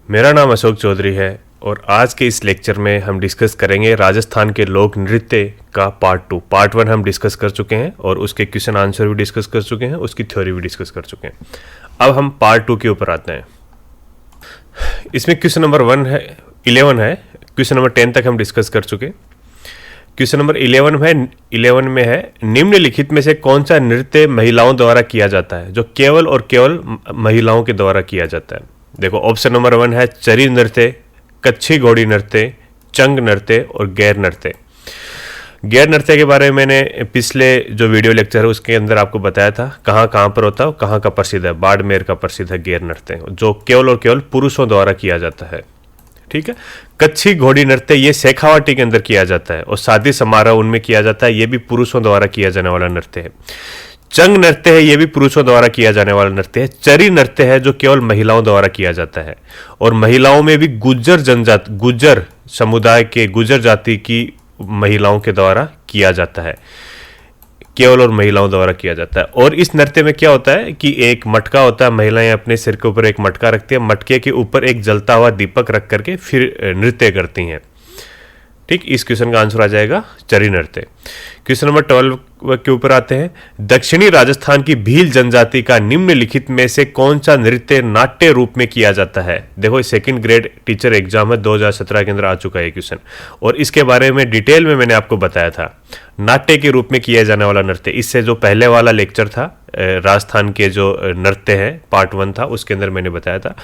मेरा नाम अशोक चौधरी है और आज के इस लेक्चर में हम डिस्कस करेंगे राजस्थान के लोक नृत्य का पार्ट 2। पार्ट 1 हम डिस्कस कर चुके हैं और उसके क्वेश्चन आंसर भी डिस्कस कर चुके हैं, उसकी थ्योरी भी डिस्कस कर चुके हैं। अब हम पार्ट 2 के ऊपर आते हैं। इसमें क्वेश्चन नंबर 11 है, क्वेश्चन नंबर 10 तक हम डिस्कस कर चुके। क्वेश्चन नंबर 11 में है निम्नलिखित में से कौन सा नृत्य महिलाओं द्वारा किया जाता है, जो केवल और केवल महिलाओं के द्वारा किया जाता है। देखो ऑप्शन नंबर 1 है चरी नृत्य, कच्छी घोड़ी नृत्य, चंग नृत्य और गैर नृत्य। गैर नृत्य के बारे में मैंने पिछले जो वीडियो लेक्चर है उसके अंदर आपको बताया था कहाँ पर होता है, कहाँ का प्रसिद्ध है। बाड़मेर का प्रसिद्ध है गैर नृत्य, जो केवल और केवल पुरुषों द्वारा किया जाता है। ठीक है। कच्छी घोड़ी नृत्य ये शेखावाटी के अंदर किया जाता है और शादी समारोह उनमें किया जाता है, ये भी पुरुषों द्वारा किया जाने वाला नृत्य है। चंग नृत्य है, ये भी पुरुषों द्वारा किया जाने वाला नृत्य है। चरी नृत्य है जो केवल महिलाओं द्वारा किया जाता है और महिलाओं में भी गुज्जर समुदाय के गुज्जर जाति की महिलाओं के द्वारा किया जाता है, केवल और महिलाओं द्वारा किया जाता है। और इस नृत्य में क्या होता है कि एक मटका होता है, महिलाएं अपने सिर के ऊपर एक मटका रखती है, मटके के ऊपर एक जलता हुआ दीपक रख करके फिर नृत्य करती हैं। ठीक, इस क्वेश्चन का आंसर आ जाएगा चरी नृत्य। क्वेश्चन नंबर 12 के ऊपर आते हैं। दक्षिणी राजस्थान की भील जनजाति का निम्नलिखित में से कौन सा नृत्य नाट्य रूप में किया जाता है। देखो सेकंड ग्रेड टीचर एग्जाम है 2017 के अंदर आ चुका है क्वेश्चन और इसके बारे में डिटेल में मैंने आपको बताया था। नाट्य के रूप में किया जाने वाला नृत्य, इससे जो पहले वाला लेक्चर था राजस्थान के जो नृत्य है पार्ट 1 था, उसके अंदर मैंने बताया था,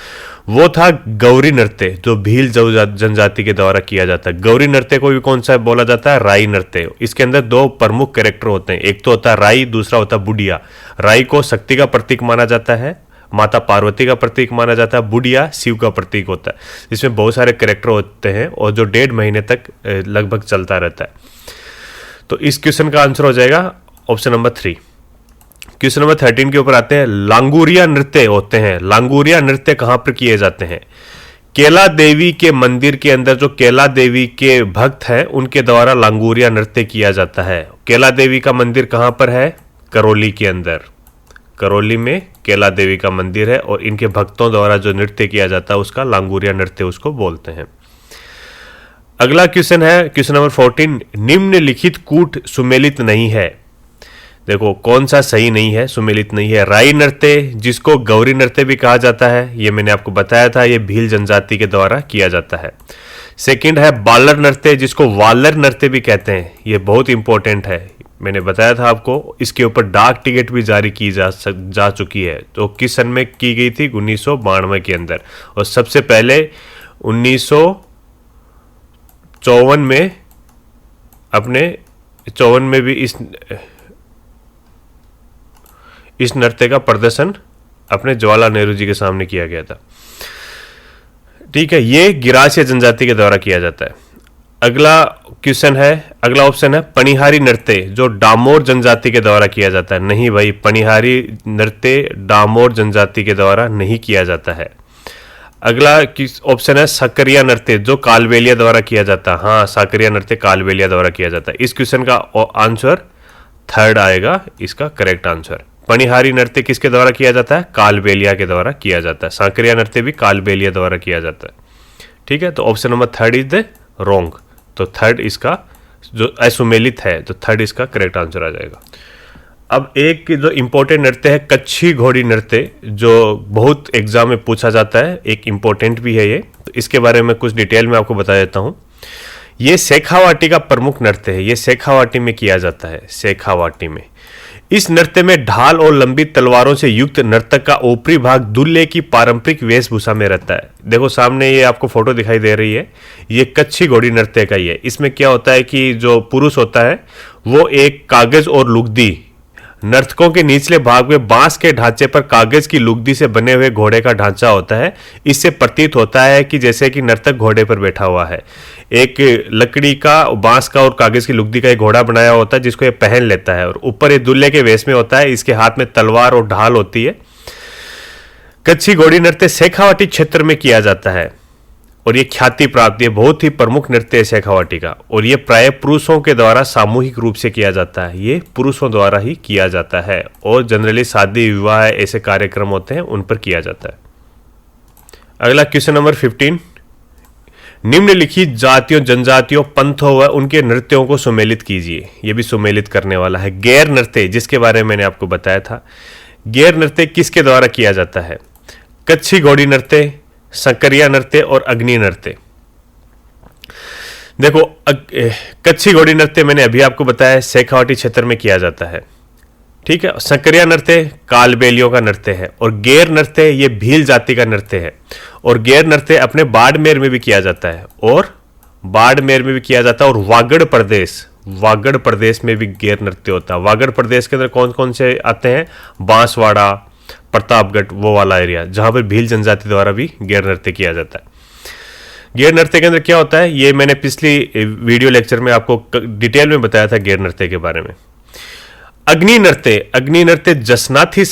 वो था गौरी नृत्य जो भील जनजाति के द्वारा किया जाता है। गौरी नृत्य को भी कौन सा बोला जाता है, राई नृत्य। इसके अंदर दो प्रमुख कैरेक्टर होते हैं, एक तो होता है राई, दूसरा होता है बुढ़िया। राई को शक्ति का प्रतीक माना जाता है, माता पार्वती का प्रतीक माना जाता है, बुढ़िया शिव का प्रतीक होता है। इसमें बहुत सारे कैरेक्टर होते हैं और जो 1.5 महीने तक लगभग चलता रहता है। तो इस क्वेश्चन का आंसर हो जाएगा ऑप्शन नंबर 3। क्वेश्चन नंबर 13 के ऊपर आते हैं। लांगुरिया नृत्य होते हैं, लांगुरिया नृत्य कहां पर किए जाते हैं। केला देवी के मंदिर के अंदर जो केला देवी के भक्त हैं उनके द्वारा लांगुरिया नृत्य किया जाता है। केला देवी का मंदिर कहां पर है, करौली के अंदर। करौली में केला देवी का मंदिर है और इनके भक्तों द्वारा जो नृत्य किया जाता है उसका लांगुरिया नृत्य उसको बोलते हैं। अगला क्वेश्चन है क्वेश्चन नंबर 14। निम्नलिखित कूट सुमेलित नहीं है। देखो कौन सा सही नहीं है, सुमेलित नहीं है। राई नृत्य जिसको गौरी नृत्य भी कहा जाता है, ये मैंने आपको बताया था, ये भील जनजाति के द्वारा किया जाता है। सेकंड है बालर नृत्य जिसको वालर नृत्य भी कहते हैं, ये बहुत इंपॉर्टेंट है, मैंने बताया था आपको। इसके ऊपर डाक टिकट भी जारी की जा चुकी है। तो किस सन में की गई थी, 1992 के अंदर, और सबसे पहले 1954 में अपने 54 में भी इस नृत्य का प्रदर्शन अपने जवाहरलाल नेहरू जी के सामने किया गया था। ठीक है, ये गिरासिया जनजाति के द्वारा किया जाता है। अगला ऑप्शन है पनिहारी नृत्य जो डामोर जनजाति के द्वारा किया जाता है। नहीं भाई, पनिहारी नृत्य डामोर जनजाति के द्वारा नहीं किया जाता है। अगला ऑप्शन है साकरिया नृत्य जो कालबेलिया द्वारा किया जाता है। हाँ, साकरिया नृत्य कालबेलिया द्वारा किया जाता है। इस क्वेश्चन का आंसर 3rd आएगा, इसका करेक्ट आंसर। पनिहारी नृत्य किसके द्वारा किया जाता है, कालबेलिया के द्वारा किया जाता है। साकरिया नृत्य भी कालबेलिया द्वारा किया जाता है। ठीक है, तो option number 3rd is the wrong. तो 3rd इसका जो असुमेलित है, तो 3rd इसका करेक्ट आंसर आ जाएगा। अब एक जो इंपॉर्टेंट नृत्य है कच्छी घोड़ी नृत्य, जो बहुत एग्जाम में पूछा जाता है, एक इंपॉर्टेंट भी है ये, तो इसके बारे में कुछ डिटेल में आपको बता देता हूँ। ये शेखावाटी का प्रमुख नृत्य है, ये शेखावाटी में किया जाता है, शेखावाटी में। इस नृत्य में ढाल और लंबी तलवारों से युक्त नर्तक का ऊपरी भाग दूल्हे की पारंपरिक वेशभूषा में रहता है। देखो सामने ये आपको फोटो दिखाई दे रही है, ये कच्छी घोड़ी नृत्य का ही है। इसमें क्या होता है कि जो पुरुष होता है वो एक कागज और लुगदी, नर्तकों के निचले भाग में बांस के ढांचे पर कागज की लुगदी से बने हुए घोड़े का ढांचा होता है। इससे प्रतीत होता है कि जैसे कि नर्तक घोड़े पर बैठा हुआ है। एक लकड़ी का, बांस का और कागज की लुगदी का एक घोड़ा बनाया होता है जिसको ये पहन लेता है और ऊपर ये दूल्हे के वेश में होता है। इसके हाथ में तलवार और ढाल होती है। कच्छी घोड़ी नृत्य शेखावाटी क्षेत्र में किया जाता है और ये ख्याति प्राप्त, ये बहुत ही प्रमुख नृत्य है शेखावाटी का, और ये प्राय पुरुषों के द्वारा सामूहिक रूप से किया जाता है। ये पुरुषों द्वारा ही किया जाता है और जनरली शादी विवाह ऐसे कार्यक्रम होते हैं उन पर किया जाता है। अगला क्वेश्चन नंबर 15, निम्नलिखित जातियों, जनजातियों, पंथों व उनके नृत्यों को सुमेलित कीजिए। ये भी सुमेलित करने वाला है। गैर नृत्य, जिसके बारे में मैंने आपको बताया था, गैर नृत्य किसके द्वारा किया जाता है? कच्छी घोड़ी नृत्य, सकरिया नृत्य और अग्नि नृत्य। देखो, कच्छी घोड़ी नृत्य मैंने अभी आपको बताया शेखावाटी क्षेत्र में किया जाता है, ठीक है। सकरिया नृत्य कालबेलियों का नृत्य है, और गैर नृत्य ये भील जाति का नृत्य है, और गैर नृत्य अपने बाड़मेर में भी किया जाता है, और बाड़मेर में भी किया जाता है, और वागड़ प्रदेश में भी गैर नृत्य होता है। वागड़ प्रदेश के अंदर कौन कौन से आते हैं? बांसवाड़ा, प्रतापगढ़, वो वाला एरिया जहां पर भील जनजाति द्वारा भी गैर नृत्य किया जाता है। गैर नृत्य के अंदर क्या होता है, ये मैंने पिछली वीडियो लेक्चर में आपको डिटेल में बताया था गैर नृत्य के बारे में। अग्नि नृत्य जसनाती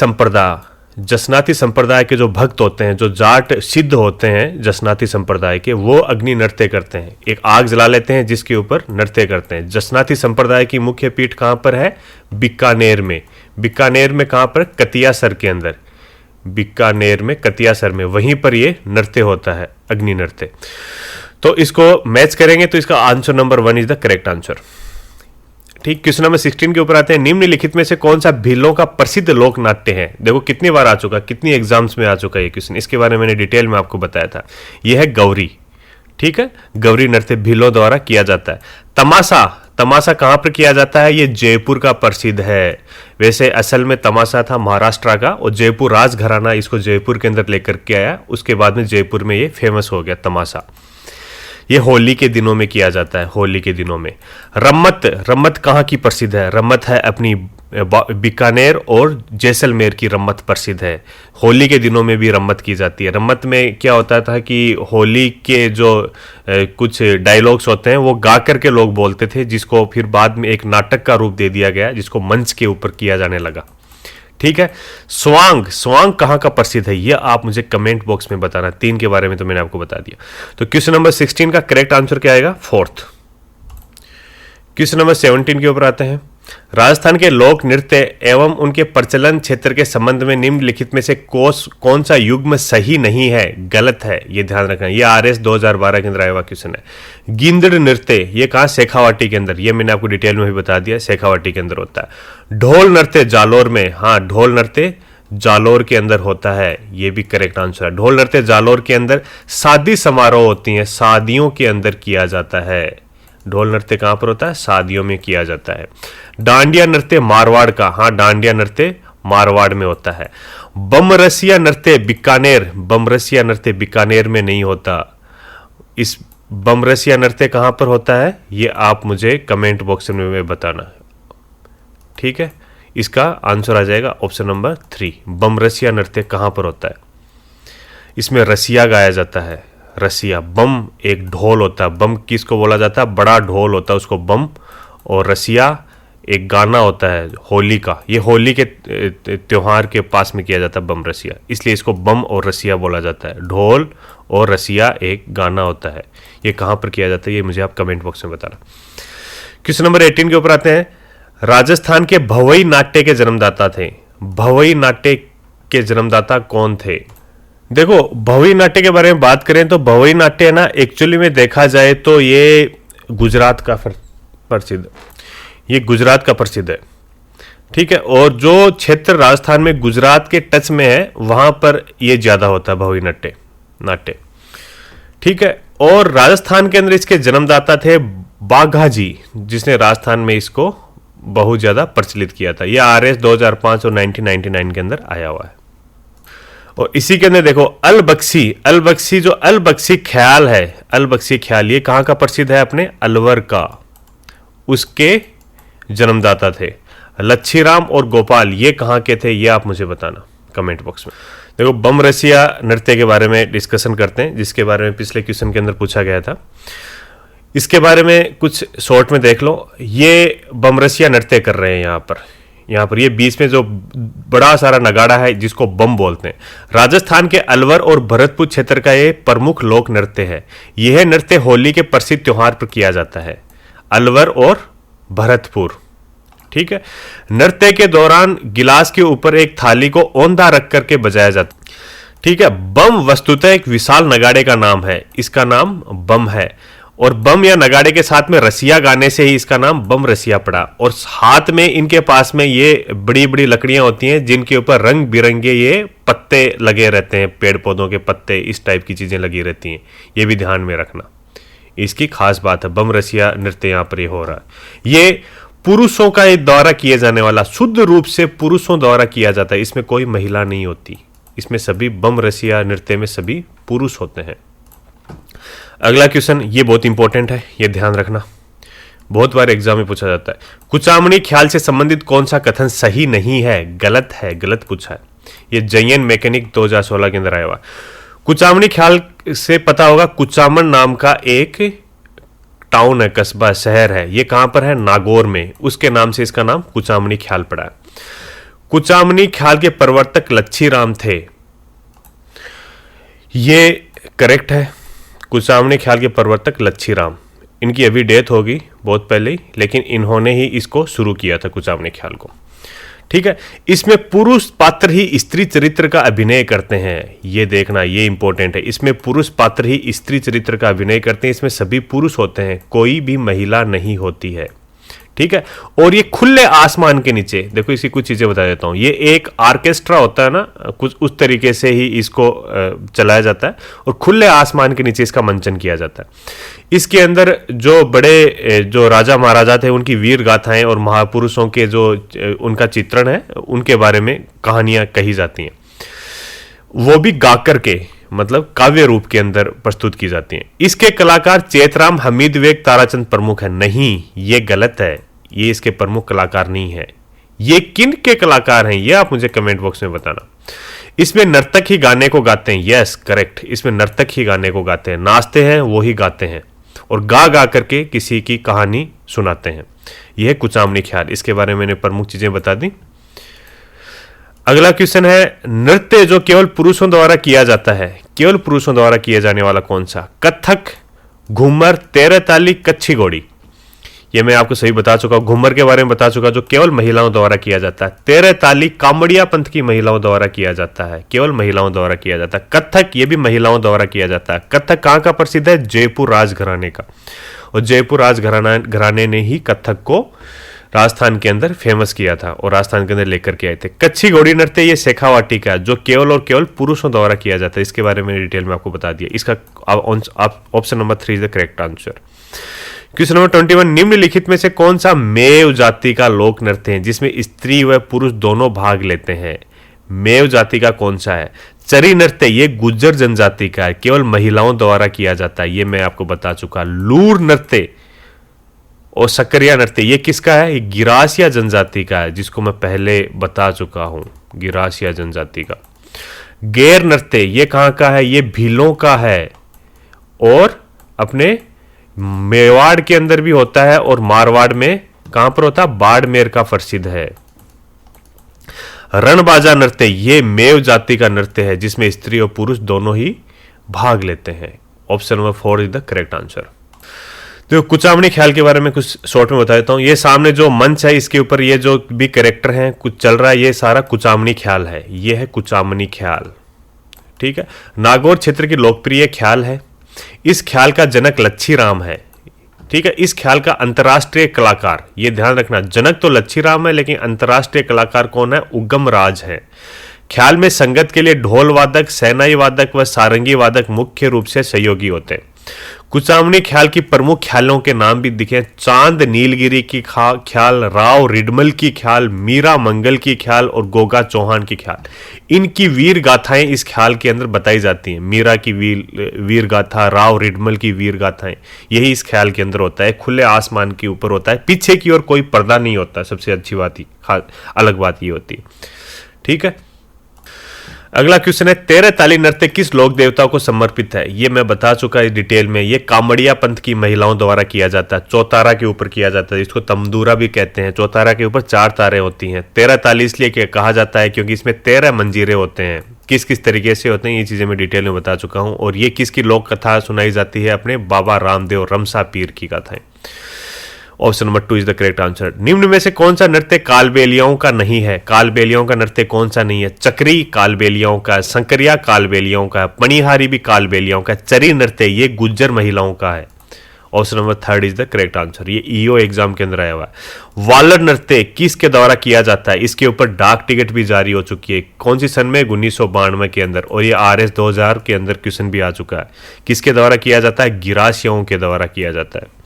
संप्रदाय के जो भक्त होते हैं, जो जाट सिद्ध होते हैं जसनाती संप्रदाय के, वो अग्नि नृत्य करते हैं। एक आग जला लेते हैं जिसके ऊपर नृत्य करते हैं। जसनाती संप्रदाय की मुख्य पीठ कहां पर है? बीकानेर में कहां पर? कतियासर के अंदर, बीकानेर में, कतियासर में, वहीं पर ये नृत्य होता है, अग्नि नृत्य। तो इसको मैच करेंगे तो इसका answer number 1 is the correct answer, ठीक। क्वेश्चन नंबर 16 के ऊपर आते हैं, निम्नलिखित में से कौन सा भीलों का प्रसिद्ध लोक नाट्य है? देखो कितनी बार आ चुका, कितनी एग्जाम्स में आ चुका ये क्वेश्चन, इसके बारे में मैंने डिटेल में आपको बताया था। यह है गौरी, ठीक है। गौरी नृत्य भीलों द्वारा किया जाता है। तमाशा कहां पर किया जाता है? ये जयपुर का प्रसिद्ध है। वैसे असल में तमाशा था महाराष्ट्र का, और जयपुर राजघराना इसको जयपुर के अंदर लेकर के आया, उसके बाद में जयपुर में ये फेमस हो गया तमाशा। ये होली के दिनों में किया जाता है, होली के दिनों में। रम्मत कहाँ की प्रसिद्ध है? रम्मत है अपनी बीकानेर और जैसलमेर की रम्मत प्रसिद्ध है। होली के दिनों में भी रम्मत की जाती है। रम्मत में क्या होता था कि होली के जो कुछ डायलॉग्स होते हैं वो गा करके लोग बोलते थे, जिसको फिर बाद में एक नाटक का रूप दे दिया गया, जिसको मंच के ऊपर किया जाने लगा, ठीक है। स्वांग कहाँ का प्रसिद्ध है? ये आप मुझे कमेंट बॉक्स में बताना। 3 के बारे में तो मैंने आपको बता दिया। तो क्वेश्चन नंबर 16 का करेक्ट आंसर क्या आएगा? 4th। क्वेश्चन नंबर 17 के ऊपर आते हैं, राजस्थान के लोक नृत्य एवं उनके प्रचलन क्षेत्र के संबंध में निम्नलिखित में से कौन सा युग्म सही नहीं है, गलत है? ये ध्यान रखना। ये RS 2012 के अंदर आया हुआ क्वेश्चन है। गिंदड़ नृत्य ये कहाँ? शेखावाटी के अंदर। ये मैंने आपको डिटेल में भी बता दिया, शेखावाटी के अंदर होता है। ढोल नृत्य जालोर में, हाँ ढोल नृत्य जालोर के अंदर होता है, ये भी करेक्ट आंसर है। ढोल नृत्य जालोर के अंदर शादी समारोह होती है, शादियों के अंदर किया जाता है। ढोल नृत्य कहां पर होता है? शादियों में किया जाता है। डांडिया नृत्य मारवाड़ का, हाँ डांडिया नृत्य मारवाड़ में होता है। बमरसिया नृत्य बीकानेर में नहीं होता। इस बमरसिया नृत्य कहां पर होता है? ये आप मुझे कमेंट बॉक्स में बताना, ठीक है। इसका आंसर आ जाएगा ऑप्शन नंबर 3। बमरसिया नृत्य कहां पर होता है? इसमें रसिया गाया जाता है, रसिया। बम एक ढोल होता है, बम किसको बोला जाता है? बड़ा ढोल होता है उसको बम, और रसिया एक गाना होता है होली का। ये होली के त्योहार के पास में किया जाता है बम रसिया, इसलिए इसको बम और रसिया बोला जाता है। ढोल और रसिया एक गाना होता है। ये कहाँ पर किया जाता है ये मुझे आप कमेंट बॉक्स में बताना। क्वेश्चन नंबर 18 के ऊपर आते हैं, राजस्थान के भवई नाट्य के जन्मदाता थे। भवई नाट्य के जन्मदाता कौन थे? देखो भवई नाट्य के बारे में बात करें तो भवई नाट्य है ना, एक्चुअली में देखा जाए तो ये गुजरात का प्रसिद्ध, ये गुजरात का प्रसिद्ध है, ठीक है। और जो क्षेत्र राजस्थान में गुजरात के टच में है वहां पर ये ज्यादा होता है भवई नाट्य, ठीक है। और राजस्थान के अंदर इसके जन्मदाता थे बाघाजी, जिसने राजस्थान में इसको बहुत ज्यादा प्रचलित किया था। यह RS 2005 और 1999 के अंदर आया हुआ है। और इसी के अंदर देखो अलबख्शी जो अलबख्शी ख्याल है, अलबख्शी ख्याल ये कहाँ का प्रसिद्ध है? अपने अलवर का, उसके जन्मदाता थे। लच्छीराम और गोपाल ये कहाँ के थे? ये आप मुझे बताना कमेंट बॉक्स में। देखो बमरसिया नृत्य के बारे में डिस्कशन करते हैं, जिसके बारे में पिछले क्वेश्चन के अंदर पूछा गया था। इसके बारे में कुछ शॉर्ट में देख लो। ये बमरसिया नृत्य कर रहे हैं यहाँ पर ये बीच में जो बड़ा सारा नगाड़ा है जिसको बम बोलते हैं। राजस्थान के अलवर और भरतपुर क्षेत्र का ये प्रमुख लोक नृत्य है। यह नृत्य होली के प्रसिद्ध त्योहार पर किया जाता है, अलवर और भरतपुर, ठीक है। नृत्य के दौरान गिलास के ऊपर एक थाली को औंधा रख करके बजाया जाता है, ठीक है। बम वस्तुतः एक विशाल नगाड़े का नाम है, इसका नाम बम है, और बम या नगाड़े के साथ में रसिया गाने से ही इसका नाम बम रसिया पड़ा। और हाथ में इनके पास में ये बड़ी बड़ी लकड़ियां होती हैं जिनके ऊपर रंग बिरंगे ये पत्ते लगे रहते हैं, पेड़ पौधों के पत्ते, इस टाइप की चीजें लगी रहती हैं। ये भी ध्यान में रखना, इसकी खास बात है। बम रसिया नृत्य यहाँ पर ये हो रहा है। ये पुरुषों का द्वारा किए जाने वाला, शुद्ध रूप से पुरुषों द्वारा किया जाता है, इसमें कोई महिला नहीं होती। इसमें सभी बम रसिया नृत्य में सभी पुरुष होते हैं। अगला क्वेश्चन ये बहुत इंपॉर्टेंट है, ये ध्यान रखना, बहुत बार एग्जाम में पूछा जाता है। कुचामणी ख्याल से संबंधित कौन सा कथन सही नहीं है, गलत है, गलत पूछा है। ये जयन मैकेनिक 2016 के अंदर आया हुआ। कुचामणी ख्याल से पता होगा, कुचामन नाम का एक टाउन है, कस्बा, शहर है। ये कहां पर है? नागौर में। उसके नाम से इसका नाम कुचामणी ख्याल पड़ा है। कुचामणी ख्याल के प्रवर्तक लच्छीराम थे, ये करेक्ट है। कुचामणी ख्याल के प्रवर्तक लच्छीराम, इनकी अभी डेथ होगी बहुत पहले ही, लेकिन इन्होंने ही इसको शुरू किया था कुचामणी ख्याल को। ठीक है। इसमें पुरुष पात्र ही स्त्री चरित्र का अभिनय करते हैं, ये देखना, ये इंपॉर्टेंट है। इसमें पुरुष पात्र ही स्त्री चरित्र का अभिनय करते हैं। इसमें सभी पुरुष होते हैं, कोई भी महिला नहीं होती है। ठीक है। और ये खुले आसमान के नीचे, देखो इसकी कुछ चीजें बता देता हूं। ये एक ऑर्केस्ट्रा होता है ना, कुछ उस तरीके से ही इसको चलाया जाता है, और खुले आसमान के नीचे इसका मंचन किया जाता है। इसके अंदर जो बड़े जो राजा महाराजा थे उनकी वीर गाथाएं और महापुरुषों के जो उनका चित्रण है, उनके बारे में कहानियां कही जाती हैं, वो भी गाकर के, मतलब काव्य रूप के अंदर प्रस्तुत की जाती हैं। इसके कलाकार चेतराम, हमीद बेग, ताराचंद प्रमुख है। नहीं, ये गलत है, ये इसके प्रमुख कलाकार नहीं है। ये किन के कलाकार हैं, ये आप मुझे कमेंट बॉक्स में बताना। इसमें नर्तक ही गाने को गाते हैं, यस करेक्ट, इसमें नर्तक ही गाने को गाते हैं, नाचते हैं वो ही गाते हैं, और गा गा करके किसी की कहानी सुनाते हैं। यह है कुचामणी ख्याल, इसके बारे में मैंने प्रमुख चीजें बता दी। अगला क्वेश्चन है, नृत्य जो केवल पुरुषों द्वारा किया जाता है, केवल पुरुषों द्वारा किया जाने वाला कौन सा? कथक, घूमर, तेरह ताली, कच्छी घोड़ी। ये मैं आपको सही बता चुका हूं, घूमर के बारे में बता चुका, जो केवल महिलाओं द्वारा किया जाता है। तेरह ताली कामड़िया पंथ की महिलाओं द्वारा किया जाता है, केवल महिलाओं द्वारा किया जाता है। कथक, ये भी महिलाओं द्वारा किया जाता है। कथक कहां का प्रसिद्ध है? जयपुर राजघराने का, और जयपुर राजघराने ने ही कथक को राजस्थान के अंदर फेमस किया था और राजस्थान के अंदर लेकर के आए थे। कच्छी घोड़ी नृत्य ये शेखावाटी का, जो केवल और केवल पुरुषों द्वारा किया जाता है। इसके बारे में डिटेल में आपको बता दिया। इसका option number 3 is the correct answer. Question number 21, निम्नलिखित में से कौन सा मेव जाति का लोक नृत्य है जिसमें स्त्री व पुरुष दोनों भाग लेते हैं? मेव जाति का कौन सा है? चरी नृत्य, ये गुज्जर जनजाति का है, केवल महिलाओं द्वारा किया जाता है, ये मैं आपको बता चुका। लूर नृत्य और सकरिया नृत्य, ये किसका है? ये गिरासिया जनजाति का है, जिसको मैं पहले बता चुका हूं, गिरासिया जनजाति का। गैर नृत्य, ये कहां का है? ये भीलों का है, और अपने मेवाड़ के अंदर भी होता है, और मारवाड़ में कहां पर होता है? बाड़मेर का प्रसिद्ध है। रणबाजा नृत्य, ये मेव जाति का नृत्य है जिसमें स्त्री और पुरुष दोनों ही भाग लेते हैं। Option number 4 is the correct answer. तो कुचामणी ख्याल के बारे में कुछ शॉर्ट में बता देता हूं। ये सामने जो मंच है, इसके ऊपर ये जो भी कैरेक्टर हैं कुछ चल रहा है, ये सारा कुचामणी ख्याल है, ये है कुचामणी ख्याल। ठीक है। नागौर क्षेत्र की लोकप्रिय ख्याल है। इस ख्याल का जनक लच्छीराम है। ठीक है। इस ख्याल का अंतर्राष्ट्रीय कलाकार, ये ध्यान रखना, जनक तो लच्छीराम है, लेकिन अंतर्राष्ट्रीय कलाकार कौन है? उगम राज है। ख्याल में संगत के लिए ढोल वादक, सैनाई वादक व सारंगी वादक मुख्य रूप से सहयोगी होते हैं। कुचामणी ख्याल की प्रमुख ख्यालों के नाम भी दिखे, चांद नीलगिरी की ख्याल, राव रिडमल की ख्याल, मीरा मंगल की ख्याल और गोगा चौहान की ख्याल। इनकी वीर गाथाएं इस ख्याल के अंदर बताई जाती हैं। मीरा की वीर गाथा, राव रिडमल की वीर गाथाएं, यही इस ख्याल के अंदर होता है। खुले आसमान के ऊपर होता है, पीछे की ओर कोई पर्दा नहीं होता। सबसे अच्छी बात, अलग बात ये होती है। ठीक है। अगला क्वेश्चन है, तेरह ताली नृत्य किस लोक देवता को समर्पित है? ये मैं बता चुका है डिटेल में। ये कामड़िया पंथ की महिलाओं द्वारा किया जाता है। चौतारा के ऊपर किया जाता है, इसको तमदूरा भी कहते हैं। चौतारा के ऊपर 4 तारे होती हैं। 13 ताली इसलिए कहा जाता है क्योंकि इसमें 13 मंजीरे होते हैं। किस किस तरीके से होते हैं ये चीजें मैं डिटेल में बता चुका हूं। और ये किसकी लोक कथा सुनाई जाती है? अपने बाबा रामदेव रमसा पीर की कथाएं। Option number 2 is the correct answer. निम्न में से कौन सा नृत्य कालबेलियाओं का नहीं है? कालबेलियाओं का नृत्य कौन सा नहीं है? चक्री कालबेलियाओं का, संकरिया कालबेलियाओं का, पणिहारी भी कालबेलियाओं का, चरी नृत्य ये गुज्जर महिलाओं का है। Option number 3 is the correct answer. ये ईओ एग्जाम के अंदर आया हुआ है। वालर नृत्य किसके द्वारा किया जाता है? इसके ऊपर डाक टिकट भी जारी हो चुकी है। कौन सी सन में? 1992 के अंदर। और ये RS 2000 के अंदर क्वेश्चन भी आ चुका है। किसके द्वारा किया जाता है? गिरासियों के द्वारा किया जाता है।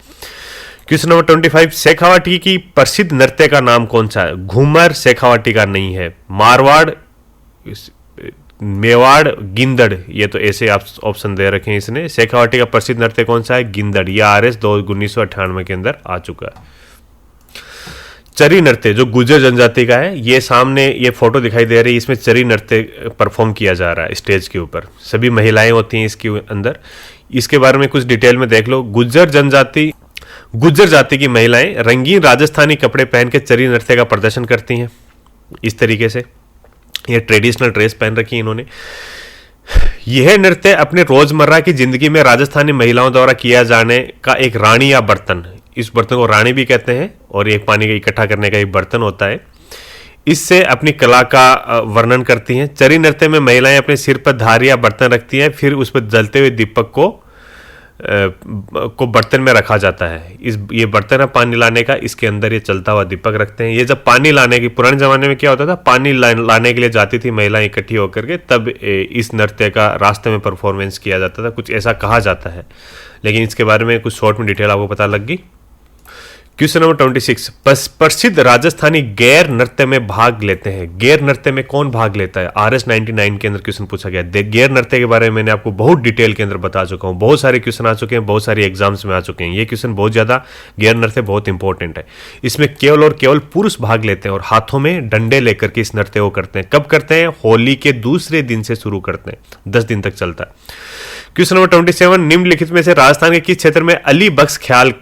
क्वेश्चन नंबर 25, शेखावाटी की प्रसिद्ध नृत्य का नाम कौन सा है? घूमर शेखावाटी का नहीं है। मारवाड़, मेवाड़, गिंदड़, ये तो ऐसे आप ऑप्शन दे रखे हैं इसने। शेखावाटी का प्रसिद्ध नृत्य कौन सा है? गिंदड़। यह RS 1998 के अंदर आ चुका है। चरी नृत्य जो गुर्जर जनजाति का है, ये सामने ये फोटो दिखाई दे रही है, इसमें चरी नृत्य परफॉर्म किया जा रहा है स्टेज के ऊपर। सभी महिलाएं होती हैं इसके अंदर। इसके बारे में कुछ डिटेल में देख लो। गुज्जर जाति की महिलाएं रंगीन राजस्थानी कपड़े पहन के चरी नृत्य का प्रदर्शन करती हैं। इस तरीके से ये ट्रेडिशनल ड्रेस पहन रखी है इन्होंने। यह नृत्य अपने रोजमर्रा की जिंदगी में राजस्थानी महिलाओं द्वारा किया जाने का एक रानी या बर्तन, इस बर्तन को रानी भी कहते हैं, और एक पानी का इकट्ठा करने का एक बर्तन होता है, इससे अपनी कला का वर्णन करती हैं। चरी नृत्य में महिलाएं अपने सिर पर धार या बर्तन रखती हैं, फिर उस पर जलते हुए दीपक को बर्तन में रखा जाता है। ये बर्तन है पानी लाने का, इसके अंदर ये चलता हुआ दीपक रखते हैं। ये जब पानी लाने की, पुराने जमाने में क्या होता था, पानी लाने के लिए जाती थी महिलाएं इकट्ठी होकर के, तब इस नृत्य का रास्ते में परफॉर्मेंस किया जाता था, कुछ ऐसा कहा जाता है। लेकिन इसके बारे में कुछ शॉर्ट में डिटेल आपको पता लग गई। क्वेश्चन नंबर 26, प्रसिद्ध राजस्थानी गैर नृत्य में भाग लेते हैं। गैर नृत्य में कौन भाग लेता है? RS 99 के अंदर क्वेश्चन पूछा गया। गैर नृत्य के बारे में मैंने आपको बहुत डिटेल के अंदर बता चुका हूं। बहुत सारे क्वेश्चन आ चुके हैं, बहुत सारे एग्जाम्स में आ चुके हैं। ये क्वेश्चन बहुत ज्यादा, गैर नृत्य बहुत इंपॉर्टेंट है। इसमें केवल और केवल पुरुष भाग लेते हैं और हाथों में डंडे लेकर के इस नृत्य को करते हैं। कब करते हैं? होली के दूसरे दिन से शुरू करते हैं, 10 दिन तक चलता है। क्वेश्चन नंबर 27, निम्नलिखित में से राजस्थान के किस क्षेत्र में अली बख्श ख्याल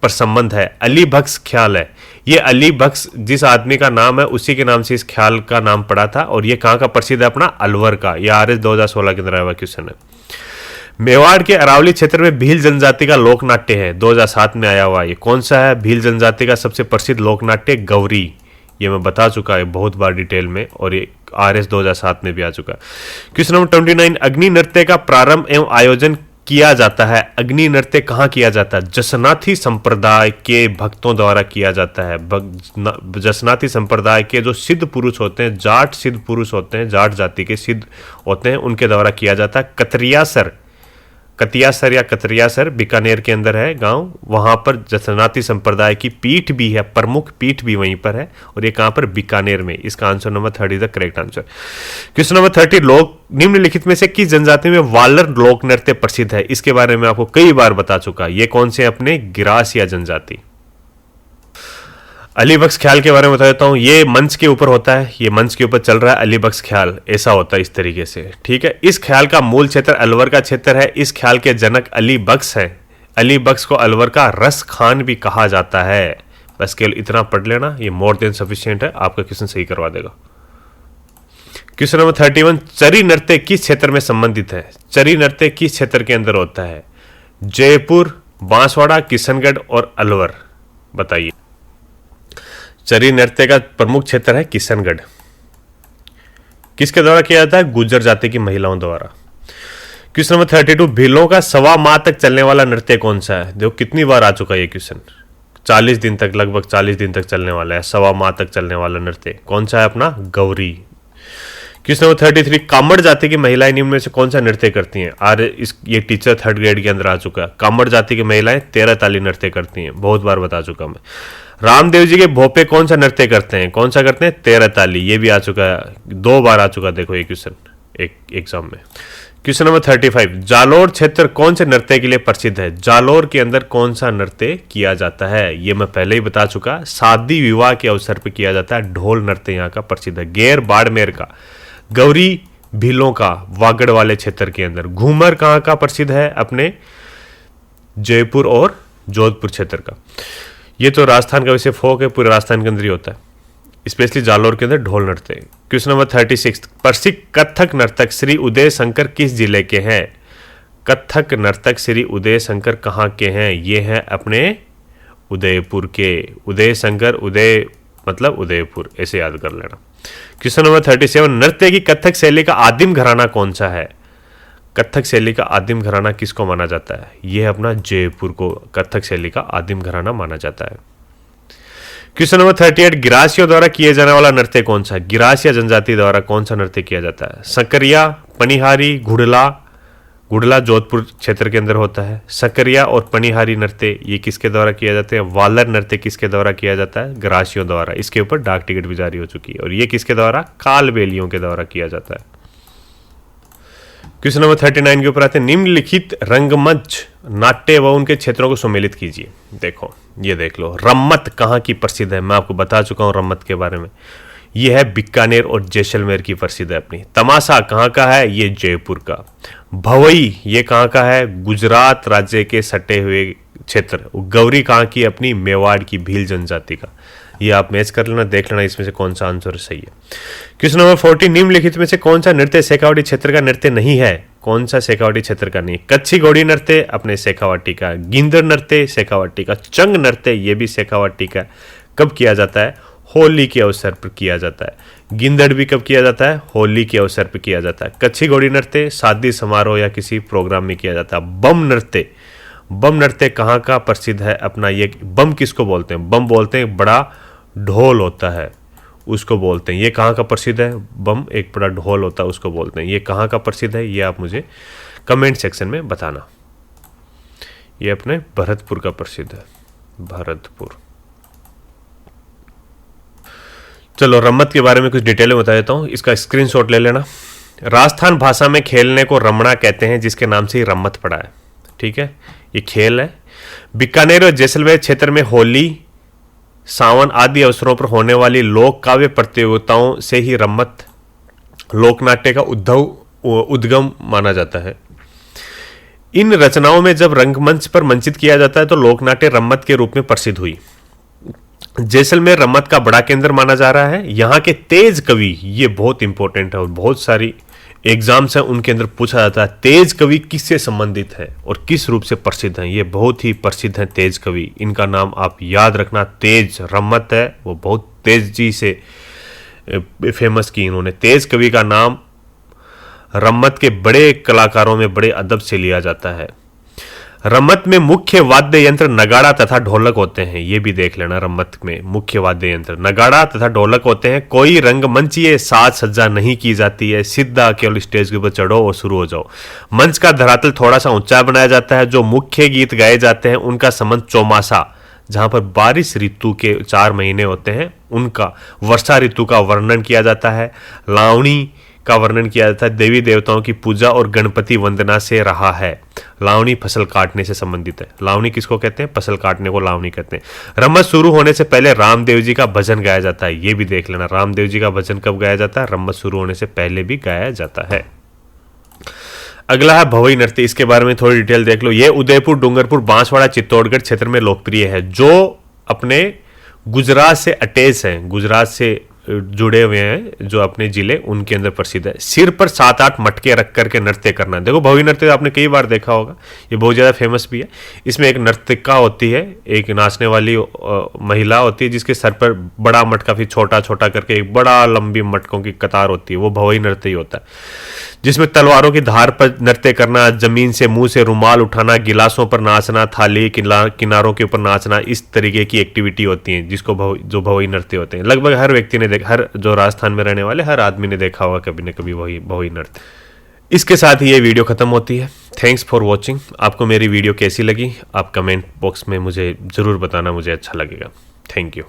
पर संबंध है? अली बख्श ख्याल है, ये अली बख्श जिस आदमी का नाम है उसी के नाम से इस ख्याल का नाम पड़ा था। और ये कहां का प्रसिद्ध है? अपना अलवर का। यह RS 2016 के अंदर आया हुआ क्वेश्चन है। मेवाड़ के अरावली क्षेत्र में भील जनजाति का लोक नाट्य है, 2007 में आया हुआ। ये कौन सा है? भील जनजाति का सबसे प्रसिद्ध लोक नाट्य गौरी। ये मैं बता चुका है बहुत बार डिटेल में, और ये RS 2007 में भी आ चुका है। क्वेश्चन नंबर 29, अग्नि नृत्य का प्रारंभ एवं आयोजन किया जाता है। अग्नि नृत्य कहाँ किया जाता है? जसनाथी संप्रदाय के भक्तों द्वारा किया जाता है। जसनाथी संप्रदाय के जो सिद्ध पुरुष होते हैं, जाट सिद्ध पुरुष होते हैं, जाट जाति के सिद्ध होते हैं, उनके द्वारा किया जाता है। कतियासर या कतरियासर बीकानेर के अंदर है गांव, वहां पर जसनाती संप्रदाय की पीठ भी है, प्रमुख पीठ भी वहीं पर है, और ये कहां पर? बीकानेर में। इसका answer number 30 is the correct answer. Question number 30, लोक निम्नलिखित में से किस जनजाति में वालर लोक नृत्य प्रसिद्ध है? इसके बारे में आपको कई बार बता चुका। ये कौन से? अपने गिरासिया जनजाति। अली बख्श ख्याल के बारे में बता देता हूँ। ये मंच के ऊपर होता है, ये मंच के ऊपर चल रहा है अली बख्श ख्याल, ऐसा होता है इस तरीके से, ठीक है। इस ख्याल का मूल क्षेत्र अलवर का क्षेत्र है। इस ख्याल के जनक अली बख्श है। अली बख्श को अलवर का रस खान भी कहा जाता है। बस केवल इतना पढ़ लेना, ये मोर देन सफिशिएंट है, आपका क्वेश्चन सही करवा देगा। क्वेश्चन नंबर 31, चरी नृत्य किस क्षेत्र में संबंधित है? चरी नृत्य किस क्षेत्र के अंदर होता है? जयपुर, बांसवाड़ा, किशनगढ़ और अलवर, बताइए। चरी नृत्य का प्रमुख क्षेत्र है किशनगढ़। किसके द्वारा किया जाता है? गुर्जर जाति की महिलाओं द्वारा। क्वेश्चन नंबर 32, भीलों का सवा माह तक चलने वाला नृत्य कौन सा है? देखो कितनी बार आ चुका है ये क्वेश्चन। 40 दिन तक, लगभग 40 दिन तक चलने वाला है, सवा माह तक चलने वाला नृत्य कौन सा है? अपना गौरी। क्वेश्चन नंबर 33, कामड़ जाति की महिलाएं निम्न में से कौन सा नृत्य करती हैं? ये टीचर 3rd ग्रेड के अंदर आ चुका है। कामड़ जाति की महिलाएं 13 ताली नृत्य करती हैं, बहुत बार बता चुका मैं। रामदेव जी के भोपे कौन सा नृत्य करते हैं? कौन सा करते हैं? 13 ताली, ये भी आ चुका है, 2 बार आ चुका। देखो ये क्वेश्चन एक एग्जाम में। क्वेश्चन नंबर 35, जालोर क्षेत्र कौन से नृत्य के लिए प्रसिद्ध है? जालोर के अंदर कौन सा नृत्य किया जाता है? ये मैं पहले ही बता चुका, शादी विवाह के अवसर पर किया जाता है। ढोल नृत्य यहाँ का प्रसिद्ध है। गैर बाड़मेर का, गौरी भीलों का वागड़ वाले क्षेत्र के अंदर। घूमर कहाँ का प्रसिद्ध है? अपने जयपुर और जोधपुर क्षेत्र का। ये तो राजस्थान का वैसे फोक है, पूरे राजस्थान के अंदर ही होता है, स्पेशली जालोर के अंदर ढोल नृत्य। क्वेश्चन नंबर 36, प्रसिद्ध कथक नर्तक श्री उदय शंकर किस जिले के हैं? कथक नर्तक श्री उदय शंकर कहाँ के हैं? ये हैं अपने उदयपुर के। उदय शंकर, उदय मतलब उदयपुर, ऐसे याद कर लेना। क्वेश्चन नंबर 37, नृत्य की कथक शैली का आदिम घराना कौन सा है? कथक शैली का आदिम घराना किसको माना जाता है? यह अपना जयपुर को कथक शैली का आदिम घराना माना जाता है। क्वेश्चन नंबर 38, गिरासियों द्वारा किए जाने वाला नृत्य कौन सा है? गिरासिया जनजाति द्वारा कौन सा नृत्य किया जाता है? सकरिया, पनिहारी, घुड़ला। घुड़ला जोधपुर क्षेत्र के अंदर होता है। सकरिया और पनिहारी नृत्य ये किसके द्वारा किया जाते हैं? वालर नृत्य किसके द्वारा किया जाता है? गिरासियों द्वारा। इसके ऊपर डाक टिकट भी जारी हो चुकी है। और ये किसके द्वारा? कालबेलियों के द्वारा किया जाता है। क्वेश्चन नंबर 39 के ऊपर आते हैं, निम्नलिखित रंगमंच नाट्य व उनके क्षेत्रों को सम्मिलित कीजिए। देखो, ये देख लो, रम्मत कहाँ की प्रसिद्ध है? मैं आपको बता चुका हूँ रम्मत के बारे में। ये है बीकानेर और जैसलमेर की प्रसिद्ध है अपनी। तमाशा कहाँ का है? ये जयपुर का। भवई ये कहाँ का है? गुजरात राज्य के सटे हुए क्षेत्र। गौरी कहाँ की? अपनी मेवाड़ की भील जनजाति का। ये आप मैच कर लेना, देख लेना इसमें से कौन सा आंसर सही है। क्वेश्चन नंबर 40, निम्नलिखित में से कौन सा नृत्य शेखावाटी क्षेत्र का नृत्य नहीं है? कौन सा शेखावाटी क्षेत्र का नहीं? कच्छी घोड़ी नृत्य अपने शेखावाटी का। गिंदर नृत्य शेखावाटी का। चंग नृत्य ये भी शेखावाटी का। कब किया जाता है? होली के अवसर पर किया जाता है। गिंदड़ भी कब किया जाता है? होली के अवसर पर किया जाता है। कच्छी घोड़ी नृत्य शादी समारोह या किसी प्रोग्राम में किया जाता है। बम नृत्य, बम नृत्य कहाँ का प्रसिद्ध है अपना? ये बम किसको बोलते हैं? बम बोलते हैं बड़ा ढोल होता है, उसको बोलते हैं। ये कहाँ का प्रसिद्ध है? बम एक बड़ा ढोल होता है, उसको बोलते हैं। ये कहाँ का प्रसिद्ध है? ये आप मुझे कमेंट सेक्शन में बताना। ये अपने भरतपुर का प्रसिद्ध है, भरतपुर। चलो, रम्मत के बारे में कुछ डिटेल में बता देता हूँ, इसका स्क्रीनशॉट ले लेना। राजस्थान भाषा में खेलने को रमणा कहते हैं, जिसके नाम से ही रम्मत पड़ा है। ठीक है, ये खेल है। बीकानेर और जैसलमेर क्षेत्र में होली, सावन आदि अवसरों पर होने वाली लोक काव्य प्रतियोगिताओं से ही रम्मत लोकनाट्य का उद्गम माना जाता है। इन रचनाओं में जब रंगमंच पर मंचित किया जाता है तो लोकनाट्य रम्मत के रूप में प्रसिद्ध हुई। जैसलमेर रम्मत का बड़ा केंद्र माना जा रहा है। यहाँ के तेज कवि, ये बहुत इंपॉर्टेंट है और बहुत सारी एग्जाम्स हैं उनके अंदर पूछा जाता है, तेज कवि किससे संबंधित है और किस रूप से प्रसिद्ध हैं? ये बहुत ही प्रसिद्ध हैं तेज कवि। इनका नाम आप याद रखना। तेज रम्मत है, वो बहुत तेज जी से फेमस की इन्होंने। तेज कवि का नाम रम्मत के बड़े कलाकारों में बड़े अदब से लिया जाता है। रम्मत में मुख्य वाद्य यंत्र नगाड़ा तथा ढोलक होते हैं। ये भी देख लेना, रम्मत में मुख्य वाद्य यंत्र नगाड़ा तथा ढोलक होते हैं। कोई रंगमंचीय साज सज्जा नहीं की जाती है, सीधा केवल स्टेज के ऊपर चढ़ो और शुरू हो जाओ। मंच का धरातल थोड़ा सा ऊंचा बनाया जाता है। जो मुख्य गीत गाए जाते हैं उनका संबंध चौमासा, जहां पर बारिश ऋतु के 4 महीने होते हैं, उनका वर्षा ऋतु का वर्णन किया जाता है। लावणी का वर्णन किया जाता है। देवी देवताओं की पूजा और गणपति वंदना से रहा है। लावणी फसल काटने से संबंधित है। लावणी किसको कहते हैं? फसल काटने को लावणी कहते हैं। रम्मत शुरू होने से पहले रामदेव जी का भजन गाया जाता है। ये भी देख लेना, रामदेव जी का भजन कब गाया जाता है? रम्मत शुरू होने से पहले भी गाया जाता है। अगला है भवई नृत्य। इसके बारे में थोड़ी डिटेल देख लो। ये उदयपुर, डूंगरपुर, बांसवाड़ा, चित्तौड़गढ़ क्षेत्र में लोकप्रिय है, जो अपने गुजरात से अटैच है, गुजरात से जुड़े हुए हैं जो अपने जिले, उनके अंदर प्रसिद्ध है। सिर पर 7-8 मटके रख करके नृत्य करना। देखो, भवई नृत्य आपने कई बार देखा होगा, ये बहुत ज़्यादा फेमस भी है। इसमें एक नर्तिका होती है, एक नाचने वाली महिला होती है, जिसके सर पर बड़ा मटका, फिर छोटा छोटा करके एक बड़ा लंबी मटकों की कतार होती है, वो भवई नृत्य ही होता है। जिसमें तलवारों की धार पर नृत्य करना, जमीन से मुंह से रुमाल उठाना, गिलासों पर नाचना, थाली किनारों के ऊपर नाचना, इस तरीके की एक्टिविटी होती है जिसको जो भवई नृत्य होते हैं। लगभग हर व्यक्ति ने हर जो राजस्थान में रहने वाले हर आदमी ने देखा होगा कभी न कभी भवई नृत्य। इसके साथ ही ये वीडियो खत्म होती है। Thanks for watching. आपको मेरी वीडियो कैसी लगी आप कमेंट बॉक्स में मुझे ज़रूर बताना, मुझे अच्छा लगेगा। Thank you.